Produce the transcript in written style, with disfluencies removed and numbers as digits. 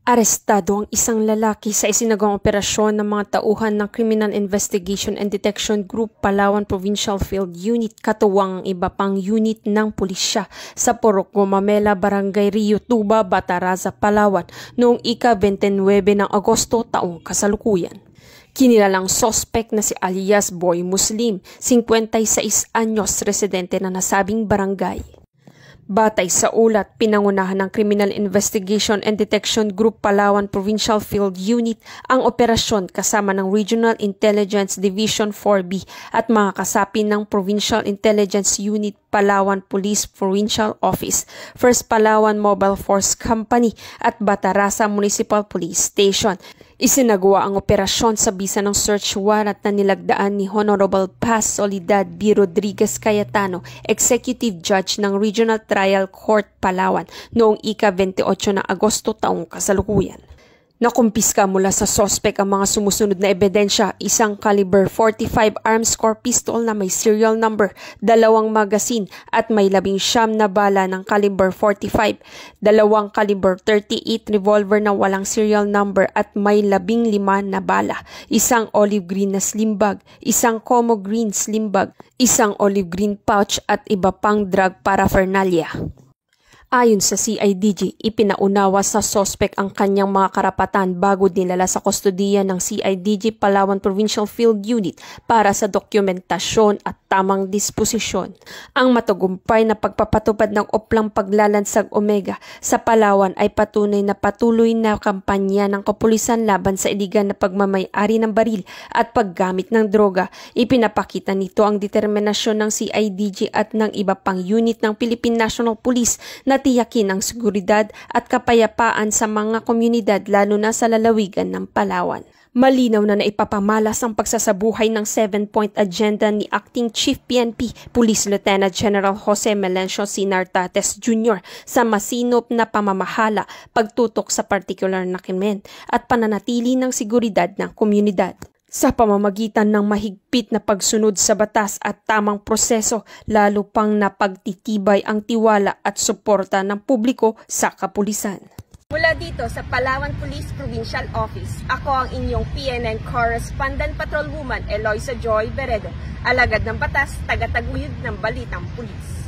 Arestado ang isang lalaki sa isinagawang operasyon ng mga tauhan ng Criminal Investigation and Detection Group Palawan Provincial Field Unit katuwang ang iba pang unit ng pulisya sa Purok Gumamela, Barangay Rio Tuba, Bataraza, Palawan noong ika-29 ng Agosto taong kasalukuyan. Kinilalang sospek na si alias Boy Muslim, 56 anyos, residente na nasabing barangay. Batay sa ulat, pinangunahan ng Criminal Investigation and Detection Group Palawan Provincial Field Unit ang operasyon kasama ng Regional Intelligence Division 4B at mga kasapi ng Provincial Intelligence Unit Palawan Police Provincial Office, First Palawan Mobile Force Company at Bataraza Municipal Police Station. Isinagawa ang operasyon sa bisa ng search warrant na nilagdaan ni Honorable Paz Soledad B. Rodriguez Cayetano, Executive Judge ng Regional Trial Court Palawan noong ika-28 ng Agosto taong kasalukuyan. Nakumpiska mula sa sospek ang mga sumusunod na ebidensya, isang caliber 45 arms core pistol na may serial number, 2 magasin at may 19 na bala ng caliber 45, 2 caliber 38 revolver na walang serial number at may 15 na bala, isang olive green na slim bag, isang como green slim bag, isang olive green pouch at iba pang drug paraphernalia. Ayon sa CIDG, ipinaunawa sa sospek ang kanyang mga karapatan bago dinala sa kustodiya ng CIDG Palawan Provincial Field Unit para sa dokumentasyon at tamang disposisyon. Ang matagumpay na pagpapatupad ng oplang paglalansag Omega sa Palawan ay patunay na patuloy na kampanya ng kapulisan laban sa iligal na pagmamay-ari ng baril at paggamit ng droga. Ipinapakita nito ang determinasyon ng CIDG at ng iba pang unit ng Philippine National Police na tiyakin ang seguridad at kapayapaan sa mga komunidad lalo na sa lalawigan ng Palawan. Malinaw na naipapamalas ang pagsasabuhay ng 7-point agenda ni Acting Chief PNP Police Lieutenant General Jose Melencio C. Nartates Jr. sa masinop na pamamahala, pagtutok sa partikular na krimen at pananatili ng seguridad ng komunidad. Sa pamamagitan ng mahigpit na pagsunod sa batas at tamang proseso, lalo pang napagtitibay ang tiwala at suporta ng publiko sa kapulisan. Mula dito sa Palawan Police Provincial Office, ako ang inyong PNN Correspondent Patrolwoman Eloisa Joy Beredo, alagad ng batas, tagataguyod ng balitang pulis.